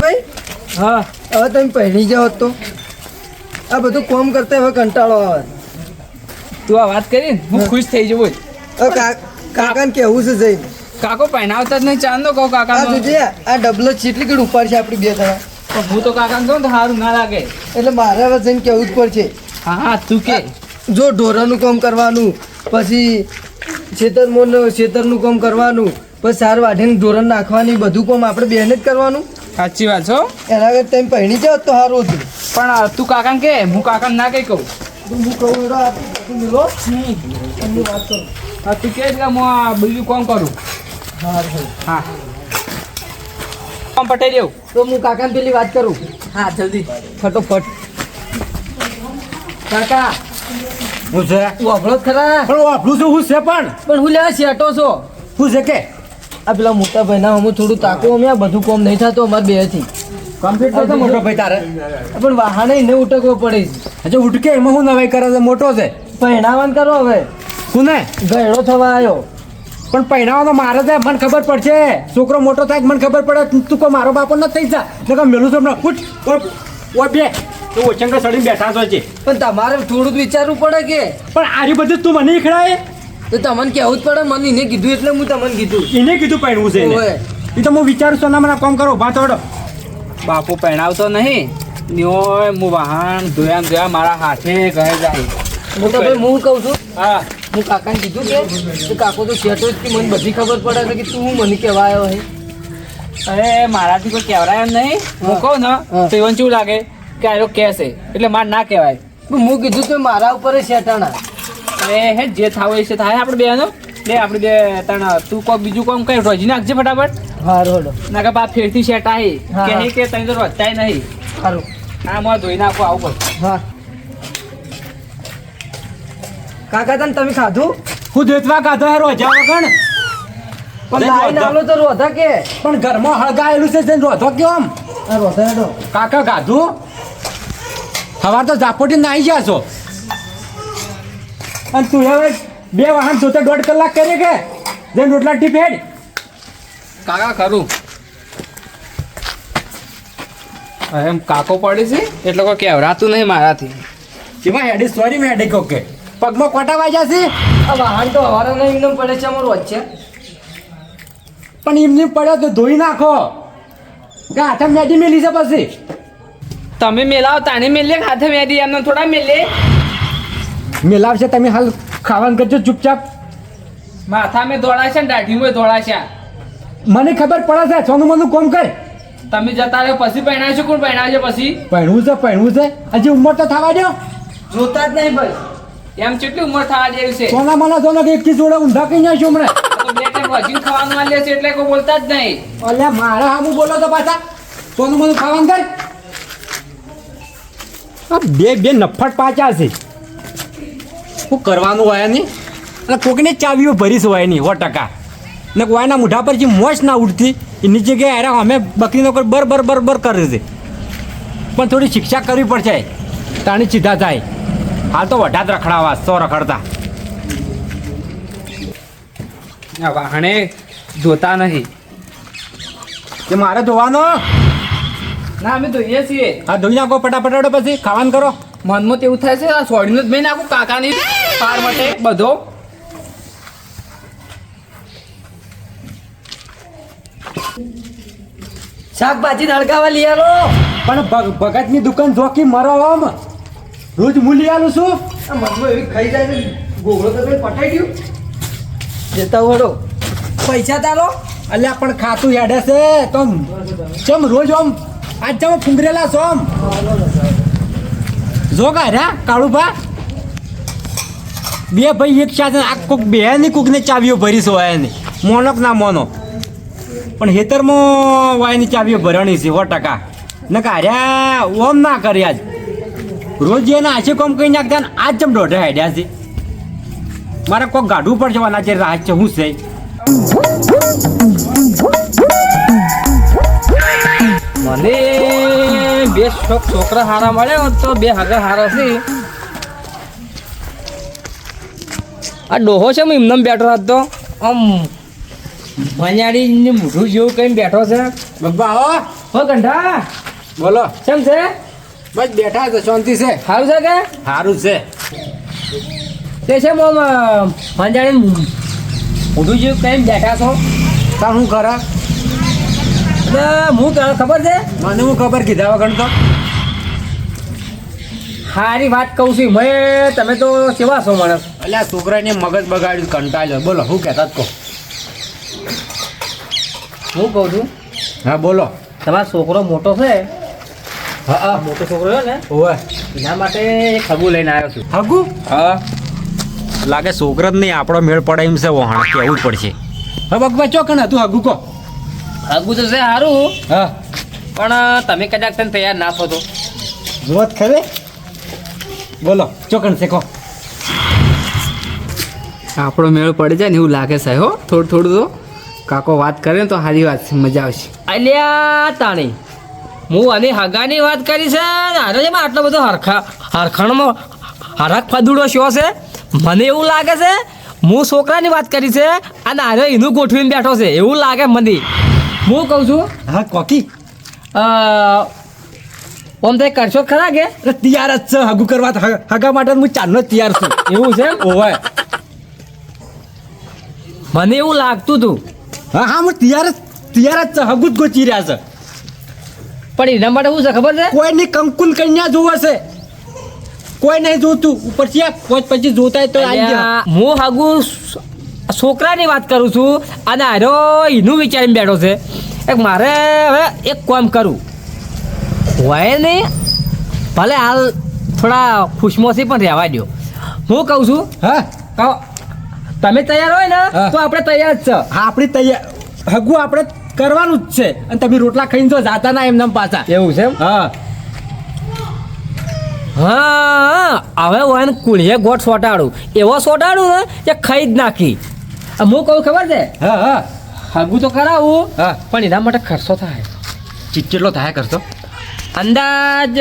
ભાઈ હા હવે તમે પહેરી જાઓ તો આ બધું કોમ કરતા હવે કંટાળો આવે. તું આ વાત કરી હું ખુશ થઈ જવું. હવે કાકાને કેવું છે જઈને કાકો પહેણાવતા જ નહીં ચાંદો કહું કાકા આ જોજે આ ડબલો ચીટલી કઈ ઉપર છે આપણી બે જણા. હું તો કાકાને કહું તો સારું ના લાગે. એટલે મારે હવે જઈને કેવું જ પડશે. હા હા તું કે જો ઢોરાનું કામ કરવાનું, પછી ખેતરનું કામ કરવાનું, પછી સાર વાઢીને ઢોરણ નાખવાની, બધું કામ આપણે બેને જ કરવાનું. સાચી વાત છો. એના આગળ તમે પહેણી જાઓ તો સારું હતું. પણ તું કાકાને કે હું કાકાને ના કઈ કહું. હું કહું તું મિલો એમની વાત કરું. હા તું કે હું આ બીજું કામ કરું. હા કામ પટાઈ દેવું તો હું કાકાને પેલી વાત કરું. હા જલ્દી ફટોફટ. કાકા હું છે તું અભળો જ ખરા પણ વાપરું છું હું છે પણ હું લેવા શેટો છો. હું છે કે આ પેલા મોટા ભાઈના અમે થોડું તાકો અમે આ બધું કોમ નહીં થતું અમારે બે થી કમ્પ્લીટ તો મોટો ભાઈ તારે પણ વાહને ને ઉટકવો પડે છે. હજુ ઉઠકે એમાં હું નવાઈ કરે છે મોટો છે પહેણાવાન કરો હવે શું ને ગયડો થવા આવ્યો. પણ પહેણાવાનો મારે છે મને ખબર પડશે છોકરો મોટો થાય મને ખબર પડે તું કોઈ મારો બાપો નથી થઈ જા નકર મેલું છું હમણાં ઉઠ ઓ બે તું ઓચંગા સડીને બેઠા છો છે પણ તમારે થોડું વિચારવું પડે કે પણ આરી બધું તું મને ખડાય તો તમને કહેવું જ પડે. મને એને કીધું એટલે હું તમને કીધું. એને કીધું પહેણવું છે એને. ઓવે. એ તો હું વિચારું છું મને કામ કરો ભાત વડો બાપુ પહેણાવતો નહીં ન્યોય હું વાહન ધોયા મારા હાથે ઘરે જાય. મોટા ભાઈ હું કહું છું હા હું કાકાને કીધું કે કાકો તો શેટો જ કે મને બધી ખબર પડે છે કે તું મને કહેવા આવ્યો હે. અરે મારાથી કોઈ કહેવાય એમ નહીં. હું કહું ને હા. તો એવું શું લાગે કે આ લોકો કહેશે એટલે મારે ના કહેવાય. પણ હું કીધું તો મારા ઉપર જ શેટાણા. અરે હે જે થાવ એ છે થાય આપણે બેનો લે આપણે બે તણ તું કોઈ બીજું કામ કઈ રોજી નાખજે ફટાફટ. હારું હડો ના કે બાપ ફેરથી સેટ આવી હા. કે તને તો રોજતાય નહીં. હારું હા હું ધોઈ નાખું આવું પડે. હા. કાકા તને તમે ખાધું હું દેતવા કાઢો હેરો જા વગણ પણ લાઈન આલો તો રોધા કે પણ ઘરમાં હળગાયેલું છે તેને રોધો કેમ આ રોધા હેડો. કાકા ગાધું સવાર તો ઝાપોટી નાહી ગયા છો અને તું હવે બે વાહન જોતે 1.5 કલાક કરે કે જેમ રોટલા ટીપેડ કાકા ખરું એમ કાકો પડે છે એટલે કોઈ કહેવરાતું નહીં મારાથી. જેમાં હેડી સોરી મેં હેડી કહું કે પગમાં કોટા વાગ્યા છે આ વાહન તો હવારના એમને પડે છે અમારું વચ્ચે. પણ એમને પડ્યો તો ધોઈ નાખો કે હાથે મેડી મેલી છે પછી તમે મેલાવ તાને મેલે હાથે મેદી એમને થોડા મેલે. મેલાવશે તમે હાલ ખાવાનું કરજો ચૂપચાપ માથા મેં દોડાશે ને દાઢીમાં દોડાશે. મને ખબર પડે છે સોનું મનું કોમ કર તમે જતા રહ્યો પછી પહેણાવશો કોણ પહેણાવશે પછી. પહેણવું છે હજી ઉંમર તો થવા દો જોતા જ નહીં ભાઈ. એમ કેટલી ઉંમર થવા જેવી છે. સોના મને સોનો કે એકથી જોડે ઊંધા કઈ નાખ્યો હમણાં તો બે ટાઈમ વજીન ખાવાનું આલે છે એટલે કોઈ બોલતા જ નહીં. અલ્યા મારે હામું બોલો તો પાછા સોનું મનું ખાવાનું કર આ બે નફટ પાછા છે શું કરવાનું હોય નહીં અને કોકને ચાવીઓ ભરીશ હોય નહીં 100% ને કોઈના મોઢા પર જે મોશ ના ઉડતી એની જગ્યાએ અરે અમે બકરીનો કોઈ બર કરે છે પણ થોડી શિક્ષા કરવી પડશે તાણી સીધા થાય હાલ તો વઢા જ રખડાવા 100 રખડતા આ વાહણે જોતા નહીં. કે મારે ધોવાનો ના અમે જોઈએ છીએ. હા ધોઈ નાખો ફટાફટ વડો પછી ખાવાનું કરો મનમાં તો એવું થાય છે આ છોડીને જ મેં નાખું કાકાની પાર માટે બધો. શાકભાજી હળગાવા લઈ આલો. પણ ભગતની દુકાન જોકી મરો આમ રોજ મૂલી આલું છું આ મનમાં એવી ખાઈ જાય ને ગોગળો તો પેલી પટાઈ ગયું. જતા વડો પૈસા તાલો. અલ્યા પણ ખાતું હેડે છે તો ચમ રોજ આમ આજ ચમ ફુંગરેલા છો આમ જો કાઢ્યા કાળુભા બે ભાઈ એક સાથે આ કોક બે ની કોકને ચાવીઓ ભરીશ હોય નહીં મોનક ના મોનો પણ હેતરમાં વાયની ચાવીઓ ભરણી છે 100% ને કાઢ્યા ઓમ ના કર્યા જ રોજ એના આશે કોમ કઈ નાખતા ને આજ ચમ દોઢા હેડ્યા છે મારે કોક ગાઢવું પડશે વાના છે રાહ છે હું છે મને બે છોકરા હારા મળ્યા તો બે હગા હારા છે. આ ડોહો છે એમને બેઠો હતો આમ ભણ્યાડીને મોઢું જેવું કઈ બેઠો છે બબ્બા આવો હો કંઠા બોલો કેમ છે બસ બેઠા છે શાંતિ છે સારું છે કે સારું છે તે છે ભણ્યાડીને મોઢું જેવું કઈ બેઠા છો તાર શું કરે એટલે હું તને ખબર છે મને હું ખબર કીધા વગર તો સારી વાત કહું છું મેં તમે તો કેવા છો માણસ એટલે આ છોકરાને મગજ બગાડ્યું કંટાળ્યો બોલો શું કહેતા જ કહો હું કહું છું હા બોલો તમારો છોકરો મોટો છે હા હા મોટો છોકરો છે ને ઓવે એના માટે એક હગું લઈને આવ્યો છું હગુ હા લાગે છોકરો જ નહીં આપણો મેળ પડે એમ છે વહાણ કેવું પડશે હા બગવા ચોકણ હતું હગુ કહો હગું તો છે સારું હા પણ તમે કદાચ તને તૈયાર ના થો તો જોત ખરે બોલો ચોકણ છે કહો આપણો મેળ પડી જાય ને એવું લાગે છે હો થોડું થોડું તો કાકો વાત કરે ને તો સારી વાત છે મજા આવશે અલ્યા તાણી હું અને હગાની વાત કરી છે ને હારે છે આટલો બધો હરખણમાં હરખ ફદુડો શો છે મને એવું લાગે છે હું છોકરાની વાત કરી છે અને હારે એનું ગોઠવીને બેઠો છે એવું લાગે મને હું કહું છું હા કોકી ઓમ તો કરશો જ ખરા કે એટલે તૈયાર જ છે હગુ કરવા હગા માટે હું ચારનો જ તૈયાર છું એવું છે ઓવે મને એવું લાગતું હતું હા હા હું તૈયાર જ છે હગુ જ ગોચી રહ્યા છે પણ એના માટે શું છે ખબર છે કોઈની કંકુન કન્યા જોવે છે કોઈ નહીં જોતું ઉપરથી આ પોચ પછી જોતા હોય તો આવી ગયા અલ્યા, હું હાગુ છોકરાની વાત કરું છું અને આરો એનું વિચારીને બેઠો છે એક મારે હવે એક કામ કરું હોય નહીં ભલે હાલ થોડા ખુશમોસી પણ રહેવા દો હું કહું છું હા કહો, તમે તૈયાર હોય ને હા. તો આપણે તૈયાર જ છે હા આપણી તૈયાર હગુ આપણે કરવાનું જ છે અને તમે રોટલા ખાઈને જો જાતા ના એમને પાછા એવું છે એમ? હા હા હવે હું એને કુળીએ ગોઠ સોટાડું એવો સોટાડું ને કે ખાઈ જ નાખી હું કહું ખબર છે હા હા હાગું તો કરાવું હા. પણ એના માટે ખર્ચો થાય કેટલો થાય કરશો અંદાજ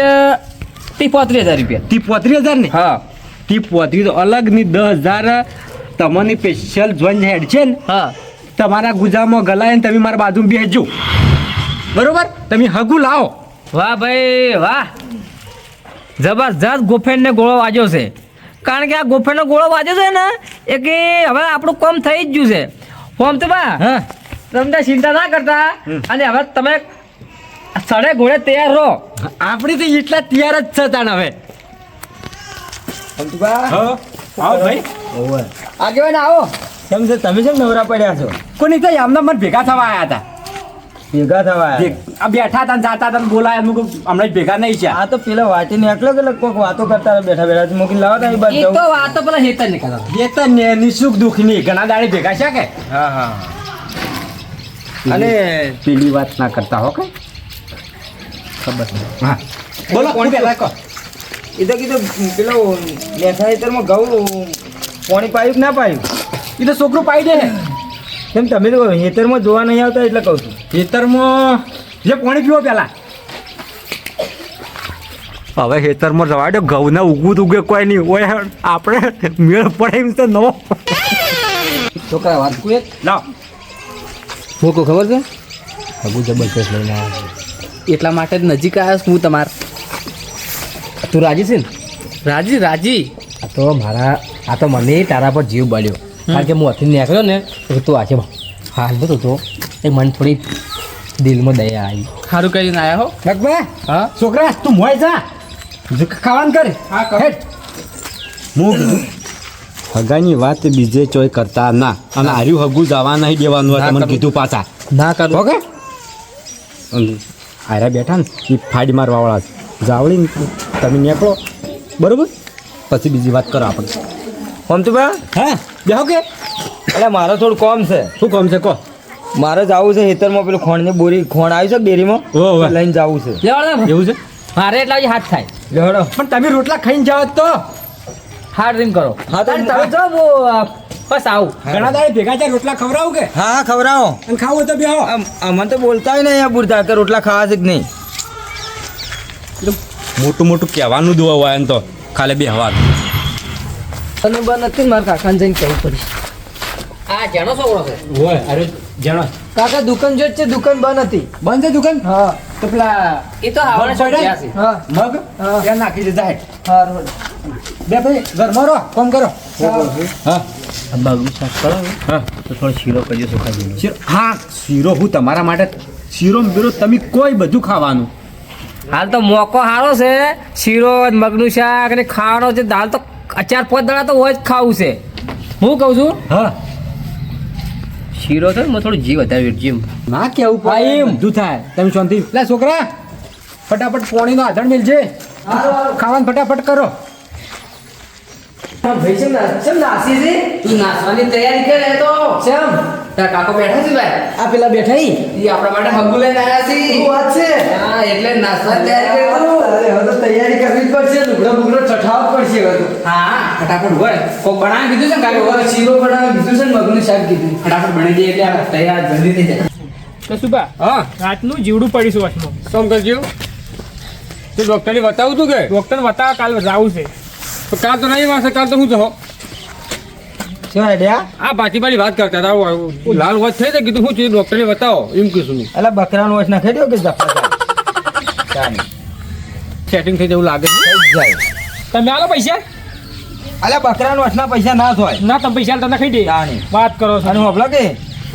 35,000 રૂપિયા 35,000 ને હા 35 તો અલગ ની 10,000 તમને સ્પેશિયલ જોઈન હેડ છે ને હા તમારા ગુજામાં ગલાય ને તમે મારા બાજુ બેસજો બરોબર તમે હગુ લાવો વાહ ભાઈ વાહ જબરજસ્ત ગોફેનને ગોળો વાગ્યો છે કારણ કે આ ગોફેનનો ગોળો વાગ્યો છે ને એ કે હવે આપણું કામ થઈ જ ગયું છે ફોર્મ તો બા હા તમને ચિંતા ના કરતા અને હવે તમે સડે ઘોડે તૈયાર રહો આપણી તો એટલા તૈયાર જ છે તાણ હવે હા આવો ભાઈ આગેવાન આવો કેમ છે તમે કેમ નવરા પડ્યા છો કોની તો આમના મને ભેગા થવા આવ્યા હતા ભેગા થવા આ બેઠા હતા ને જાતા હતા ને બોલાયા મુક હમણાં જ ભેગા નહીં છે આ તો પેલા વાટી નીકળ્યો કે કોઈક વાતો કરતા રહ્યા બેઠા બેઠા મૂકીને લાવો ને બાદ એ તો વાત તો પેલા હેતર ને કરો એ તો ની સુખ દુઃખ ની ઘણા દાડે ભેગા છે કે હા હા અને પેલી વાત ના કરતા હો કે ખબર છે હા બોલો કોણ પેલા કહો એ તો કીધું પેલો મેઠા હેતરમાં ઘઉં પાણી પાયું કે ના પાયું એ તો છોકરું પાઈ દે કેમ તમે તો હેતરમાં જોવા નહીં આવતા એટલે કહું છું ખેતરમાં જે પાણી પીવો પેલા હવે ખેતરમાં જવા દો ઘઉં ના ઉગવું ઉગે કોઈ નહીં હોય આપણે મેળ પડે એમ તો નવો છોકરા વાત કોઈ લાવ હું કહું ખબર છે હગું જબરજસ્ત લઈને આવ્યો એટલા માટે જ નજીક આવ્યો છું હું તમાર તું રાજી છે ને રાજી રાજી આ તો મારા આ તો મને તારા પર જીવ બળ્યો કારણ કે હું હથી નીકળ્યો ને તો તું આજે હાલ તો તો એ મને થોડી દિલમાં દયા આવી સારું કરીને આવ્યા હો લગભગ હા છોકરા તું મોય જા ખાવાનું કરે હા, કર. હેડ. હું કીધું હગાની વાત બીજે ચોય કરતા ના અને આર્યું હગું જવા નહીં દેવાનું ના તમને કરું. કીધું પાછા ના કરું ઓકે આર્યા બેઠા ને એ ફાડી મારવાવાળા છે જાવડીને તમે નીકળો બરોબર પછી બીજી વાત કરો આપણે કોમ તું બા હા બેહો કે એટલે મારો થોડું કોમ છે શું કામ છે કહો મારે જવું છે હેતરમાં પેલું ખોણની બોરી ખોણ આવ્યું છે કે ડેરીમાં ઓવે. લઈને જવું છે લેવાડો એવું છે મારે એટલા જ હાથ થાય લેવડો પણ તમે રોટલા ખાઈને જાઓ તો હાર્ડ ડ્રીમ કરો હા, તો અને તમે જો હું બસ આવું ઘણા દાડે ભેગા થાય રોટલા ખવડાવું કે હા હા ખવડાવો અને ખાવું તો બેહો અમને તો બોલતા હોય ને અહીંયા પૂરતા કે રોટલા ખાવા છે કે નહીં મોટું મોટું કહેવાનું દુવા હોય એમ તો ખાલી બેહવાનું અને બંધ નથી ને મારા કાકાને જઈને કહેવું પડી આ જેનો છોકરો છે હોય અરે જાણો કાકા દુકાન જો જ છે, દુકાન બંધ હતી. બંધ છે દુકાન હા તો પેલા એ તો આવડે મગ પડ્યા? છે હા મગ હા. ત્યાં નાખી દીધા હે હારું. બે ભાઈ ઘરમાં રહો કામ કરો હા મગનું શાક કરો હા તો થોડો શીરો કરજો ચોખા જેવો શીરો હા શીરો હું તમારા માટે શીરો બીરો તમે કોઈ બધું ખાવાનું હાલ તો મોકો સારો છે શીરો મગનું શાક અને ખાવાનો છે દાલ તો 4-5 દાડા તો હોય જ ખાવું છે હું કહું છું હા શીરો છે ને થોડું જીવ વધારે વેઠજી ના કેવું હા, એમ. બધું થાય તમે શાંતિ લે છોકરા ફટાફટ પોણીનો આધણ મિલજે ખાવાનું ફટાફટ કરો ભાઈ છે ને ચમ નાસી છે તું નાસવાની તૈયારી કરે તો ચમ તારા કાકો બેઠા છે ભાઈ આ પેલા બેઠા ઈ એ આપણા માટે હગુ લઈને આવ્યા છે શું વાત છે હા એટલે નાસવાની તૈયારી કરે તો અરે હવે તો તૈયારી કરવી જ પડશે લુગડો બુગડો ચઠાવવું પડશે હવે તો હા ફટાફટ હોય કોક બનાવી દીધું છે ને કાકો હવે શીરો બનાવી દીધું છે ને મગનું શાક કીધું ફટાફટ બની દઈએ એટલે આપણે તૈયાર જલ્દી થઈ જાય તો સુબા હા રાતનું જીવડું પડીશું વાસમાં શું કરજો તું ડોક્ટરને બતાવું તું કે ડોક્ટર બતાવવા કાલ જાવું છે તો કાલ તો નહીં વાસે કાલ તો હું તો શું આઈડિયા આ બાકી વાત કરતા હતા આવું લાલ વાત થઈ તો કીધું શું છે ડોક્ટરને બતાવો એમ કીધું નહીં અલા બકરાનો વોચ નાખી દો કે જફા ચાલે સેટિંગ થઈ જવું લાગે છે થઈ જાય તમે આલો પૈસા અલા બકરાનો વોચના પૈસા ના થાય ના તમે પૈસા તમને ખાઈ દે તાણી. વાત કરો છો અને હોપલા કે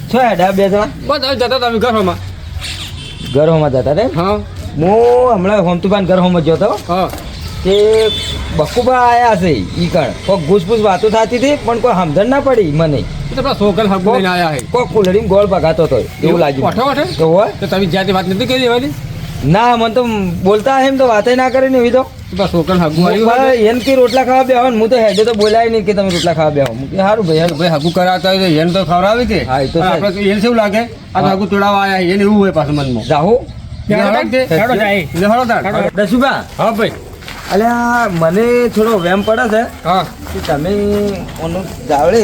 શું આઈડિયા બે જણા બસ હવે જતા તમે ઘરમાં ઘરોમાં જતા રે હા હું હમણાં હોમતુબાન ઘર હોમ જ જોતો હા તે બકુબા આયા છે ઈ કણ કોઈ ઘૂસપૂસ વાતો થતી હતી પણ કોઈ સમજણ ના પડી મને એ તો પેલા છોકરા હગું લઈને આવ્યા છે કોઈ કુલડીમાં ગોળ ભગાતો હતો એવું લાગ્યું ઓઠો ઓઠે? તો હોય તો તમે જ્યાં તે વાત નથી કરી દેવાની ના મને તો બોલતા એમ તો વાતે ના કરે ને એવી તો પેલા છોકરા હગું આવ્યું હોય એમ કે રોટલા ખાવા બેહો ને હું તો હેડે તો બોલાય નહીં કે તમે રોટલા ખાવા બેહો હું કે સારું ભાઈ ભાઈ હગું કરાવતા હોય તો એને તો ખવડાવી કે હા, એ તો છે. આપણે તો એને શું લાગે આ તો હગું તોડાવવા આવ્યા એને એવું હોય પાછું મનમાં જાહો હેડો જાય. એટલે હળો તાર. દસુબા હા ભાઈ અલ્યા મને થોડો વેમ પડે છે હા કે તમે ઓનો જાવડે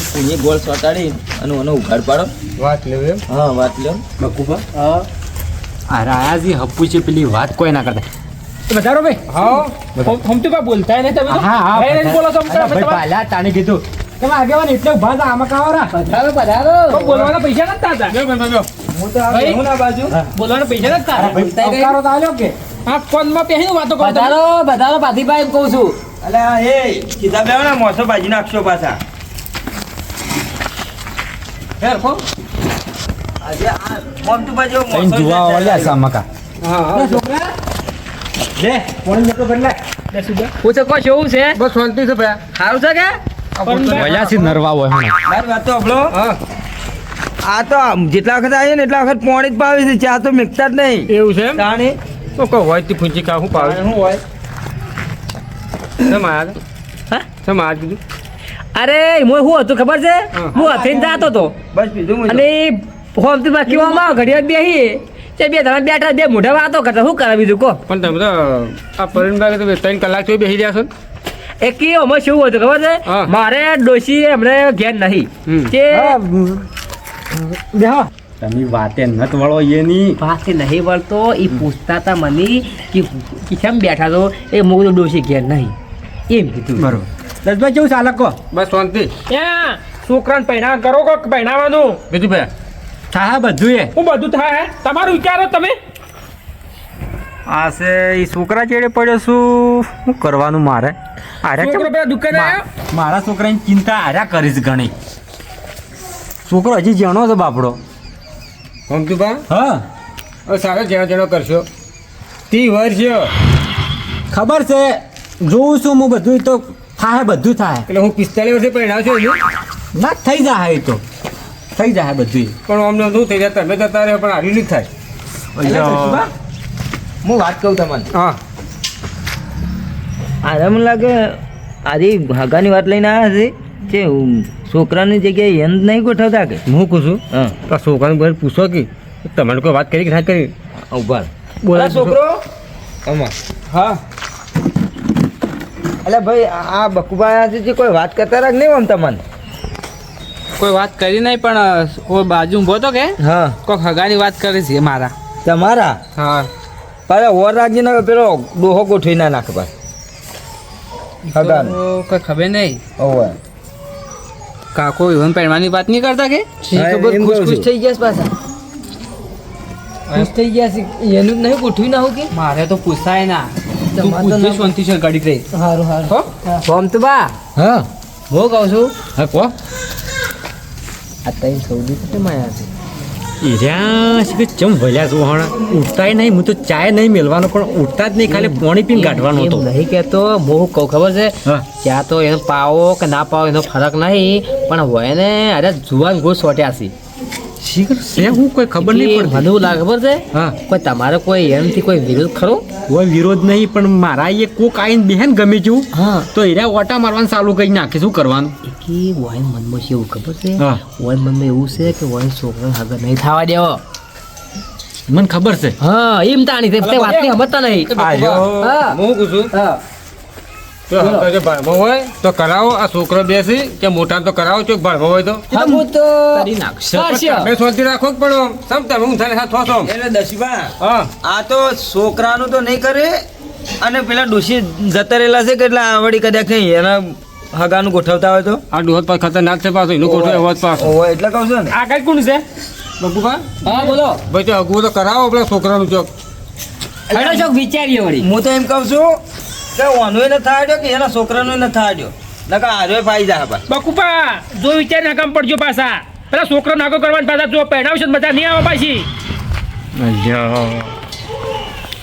પૂંજી ગોળ સોટાડી અને ઓનો ઉઘાડ પાડો વાત લેવું એમ હા વાત લ્યો બકુબા હા આ રાયાજી હપ્પુ છે પેલી વાત કોઈ ના કરતા વધારો ભાઈ હા હમ તો કા બોલતા નહીં તમે તો હા હા ભાઈ નહીં બોલો છો અરે ભાઈ પહેલા તાને કીધું તમે આગેવાન એટલે ઉભા હતા આમાં કાવરા તો બોલવાના પૈસા નતા હતા હું તો આ ભાઈ. બેહું ના બાજુ બોલવાના પૈસા નતા અવકારો તો આલ્યો કે હા ફોનમાં પહેરીને વાતો કરો તમે. બધારો પાથીભાઈ કહું છું અલ્યા એ કીધા બેહો ને મોસો ભાજી નાખશો પાછા ફેર કો આજે આ મોમ તું બાજુ તઈને જોવા વાળ્યા સામકા હા છોકરા લે પોણી જતો બદલાય લે સુબા પૂછો કો શું છે બસ શાંતિ છે ભાઈ સારું છે કે વયાસી નરવા હોય હમણાં મારી વાત તો હંભળો. હા આ તો જેટલા વખત આવીએ ને એટલા વખત પોણી જ પાવી છે ચા તો મિક્સતા જ નહીં એવું છે એમ તાણી તો કોઈ હોય તે પૂંચી કા હું પાવ શું હોય શેમ આયા હા? શેમ આયા કીધું અરે હું શું હતું ખબર છે હા. હું હથીને જાતો હતો બસ પીધું મું તો. અને હોમથી બાકીમાં ઘડિયાળ બેસી તે બે તમે બેઠા બે મોઢા વાતો કરતા શું કરે બીજું કહો પણ તમે તો આ પરિણભાઈ તો 3 કલાક થી બેસી રહ્યા છો ને? એ કે અમે શું હતું ખબર છે હા. મારે ડોશી હમણે ઘેર નહીં હમ. તે બેહો તમે વાતે નત વળો એની પાસે નહીં વળતો એ પૂછતા હતા મને કે કેમ બેઠા છો એ મોગો ડોશી ઘેર નહીં એમ કીધું બરોબર દસભાઈ કેવું ચાલક કહો બસ શાંતિ ત્યાં છોકરાને પહેણા કરો કે પહેણાવાનું બીજું ભાઈ હા બધું એ હું બધું થાય હે? તમારું વિચારો તમે આ છે એ છોકરા ચેડે પડ્યો શું શું કરવાનું મારે છોકરો પેલા દુકાને આવ્યો મારા છોકરાની ચિંતા આર્યા કરીશ ઘણી છોકરો હજી જેણો છે બાપડો સમજુ બા હા હવે સારો જેણો કરશો 30 વર્ષ ખબર છે જોઉં છું હું બધું તો થાય બધું થાય એટલે હું 45 વર્ષે પરિણાવ છું ના થઈ જાય એ તો થઈ જાય બધું પણ અમને શું થઈ જાય તમે જતા રહે પણ હારી નહીં થાય હું વાત કહું તમને હા આરે મને લાગે આજે હગાની વાત લઈને આવ્યા છે કે છોકરાની જગ્યાએ એમ નહીં ગોઠવતા કે હું કહું છું હા તો છોકરાને બહાર પૂછો કે તમારે કોઈ વાત કરી કે ના કરી ઉભા બોલા છોકરો આમાં હા અલે ભાઈ આ બકુબા છે જે કોઈ વાત કરતા રાખ નહીં આમ તમને કોઈ વાત કરી નહીં પણ ઓ બાજુ ઊભો તો કે હા કોઈક હગાની વાત કરી છે મારા તમારા હા પાછા ઓર રાખીને પેલો ડોહો ગોઠવી ના નાખે પાછ હગાનો તો કોઈ ખબર નહીં ઓવે કાકો ઇવન પહેરવાની વાત નહીં કરતા કે ખબર એમ ખુશ કહું ખુશ છું. થઈ ગયા છે પાછા ખુશ થઈ ગયા છે એનું જ નહીં ગોઠવી ના હું કે મારે તો પૂછાય ના તું તમારે તો પૂછજે ના- શાંતિ છે ગાડી રહી સારું સારું હો ફોર્મ તો બા હા હું કહું છું હા કો આ તઈ સૌદી કેટલી માયા છે એર્યા છે કે ચમ ભલ્યા છો હણ ઉઠતાય નહીં હું તો ચાય નહીં મેલવાનો પણ ઉઠતા જ નહીં ખાલી પાણી પીને કાઢવાનો હતો એમ નહીં કહેતો હું કહું ખબર છે હા ત્યાં તો એનો પાવો કે ના પાવો એનો ફરક નહીં પણ હોય ને અરે જુવાન ગોળ સોટ્યા છે શીખર છે હું કોઈ ખબર નહીં મને પડતી એવું લાગે ખબર છે હા કોઈ તમારે કોઈ એમથી કોઈ વિરોધ ખરો કોઈ વિરોધ નહીં પણ મારા એ કોક આવીને બેહેન ગમે તેવું હા તો એરા ઓટા મારવાનું ચાલુ કરી નાખે શું કરવાનું કે વાઈન મનમાં છે એવું ખબર છે હા. વાઈન મનમાં એવું છે કે વાઈન છોકરા આગળ નહીં થવા દેવો મને ખબર છે હા એમ તાણી તે વાતની સમજતા નહીં હા. હું પૂછું હા તો હમણાં જે ભણવો હોય તો કરાવો આ છોકરો બેસી કે મોટા તો કરાવો ચોક ભણવો હોય તો હા, હું તો કરી નાખશે કરશે. તમે શાંતિ રાખો જ પણ સમ તમે હું થાને હાથ થોસો એટલે દશબા હા આ તો છોકરાનું તો નહીં કરે અને પેલા ડોશી જતા રહેલા છે કે એટલે આવડી કદાચ નહીં એના હગાનું ગોઠવતા હોય તો આ ડોહત પર ખતરનાક છે પાછું એનું કોઠો એવો જ પાછો ઓહો, એટલે કહું છું ને આ કઈ કોણ છે બબુભા હા બોલો ભાઈ તો અગું તો કરાવો પેલા છોકરાનું ચોક હેડો ચોક વિચારીએ વળી હું તો એમ કહું છું કે ઓનોય ન થાય દો કે એના છોકરાનું ન થાય દો નકર આર્યો પાઈ જાય બા બકુપા જો વિચાર ના કામ પડજો પાછા પેલા છોકરો નાગો કરવાની પાછા જો પહેરાવશે ને બધા નહીં આવે પાછી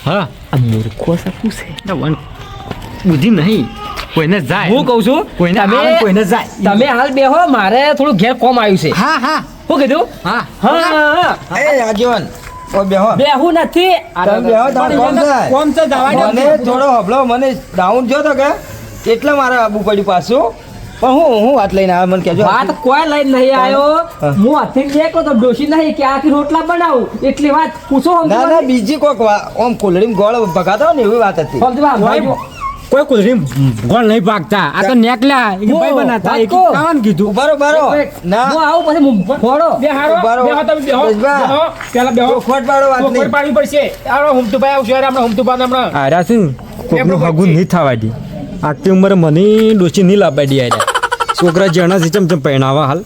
હા આ મૂર્ખો સાપું છે બુદ્ધિ નહીં કોઈને જાય હું કહું છું કોઈને તમે- આવે ને કોઈને જાય તમે હાલ બેહો મારે થોડું ઘેર કોમ આવ્યું છે હા હા શું કીધું હા હા એ આગેવાન ઓ બેહો બેહું નથી તમે બેહો તમારે કોમ છે કોમ છે જવા દો. મને થોડો હબળો મને ડાઉન જો તો કે એટલે મારે આબુ પડ્યું પાછું પણ હું વાત લઈને આવ્યો મને કહેજો વાત કોઈ લઈને નહીં આવ્યો હું હાથે દેખો તો ડોશી નહીં કે આખી રોટલા બનાવું એટલી વાત પૂછો ના ના બીજી કોઈક ઓમ કુલડીમાં ગોળ ભગાતો ને એવી વાત હતી કોઈ કુદરી ગોળ નહીં પાકતા આ તો નેકલ્યા એ ભાઈ બનાતા એક વાંચો. ખાવાનું કીધું ઉભારો ઉભારો ના હું આવું પછી ફોડો બે હારો ઉભા રહો. બેહો તમે બેહો દશબા. બેહો પેલા બેહો ચોખવટ પાડો વાત ચોખવટ નહીં પાડવી પડશે આવો હુમતુભાઈ આવશે યાર હમણાં હુમતુભાઈ હમણાં આર્યા છે ને કોકનું હગું નહીં થવા દે આટલી ઉંમરે મને ડોસી નહીં લાવવા દે આર્યા છોકરા જણા છે ચમ પહેણાવા હાલ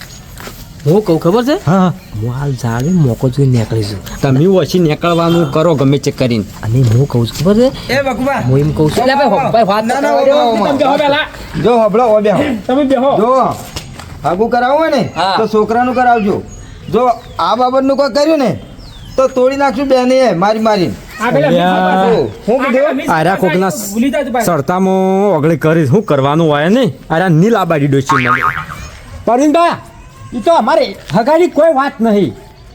હું કહું ખબર છે હા હું હાલ જાણે મોકો જોઈ નીકળીશું તમે ઓછી નીકળવાનું કરો ગમે તે કરીને અને હું કહું છું ખબર છે એ બકુબા હું એમ કહું છું એટલે ભાઈ વાત ના, ના, કરવા દો. ના, તમે બેહો પેલા જો હબળો ઓ બેહો તમે બેહો જો આગું કરાવવું હોય ને હા. તો છોકરાનું કરાવજો જો આ બાબતનું કોઈ કર્યું ને તો તોડી નાખશું બેને મારી મારી આ પેલા અલ્યા. હું કીધું આર્યા કોકના ભૂલી જાય ભાઈ સરતામાં ઓગળી કરી શું કરવાનું હોય ને આર્યા નહીં લાવવા ડોસી મને પરવીનભાઈ એ તો અમારે હગાની કોઈ વાત નહીં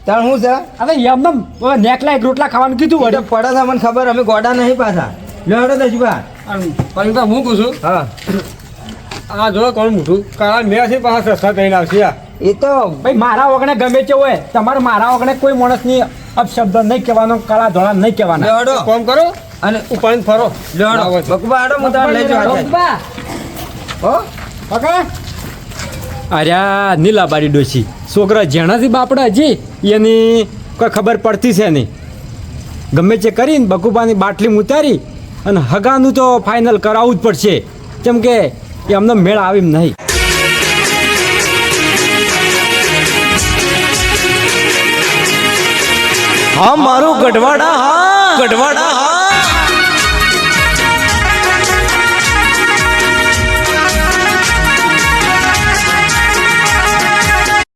તાણ શું છે હવે એમને નેકલા એક રોટલા ખાવાનું કીધું એ તો વળી પડે છે મને ખબર અમે ગોડા નહીં પાછા લ્યો હેડો દશબા પણ તો હું પૂછું હા આ જો કોણ મોટું કાળા મેં છે પાછા સસ્તા થઈને આવશે આ એ તો ભાઈ મારા વગણે ગમે તે હોય તમારે મારા વગણે કોઈ માણસની અપશબ્દ નહીં કહેવાનો કાળા ધોળા નહીં કહેવાના લ્યો હેડો કોમ કરો અને ઉપાડીને ફરો લ્યો આવો હેડો છે. બકુબા હેડો હું તારે લઈ જવા બા, હો અર્યા નીલા બારી ડોસી છોકરા જેણાથી બાપડા હજી એની કોઈ ખબર પડતી છે નહીં ગમે તે કરીને બકુબાની બાટલી ઉતારી અને હગાનું તો ફાઇનલ કરાવવું જ પડશે કેમ કે એમને મેળ આવી નહીં હા મારું ગઢવાડા હા ગઢવાડા હા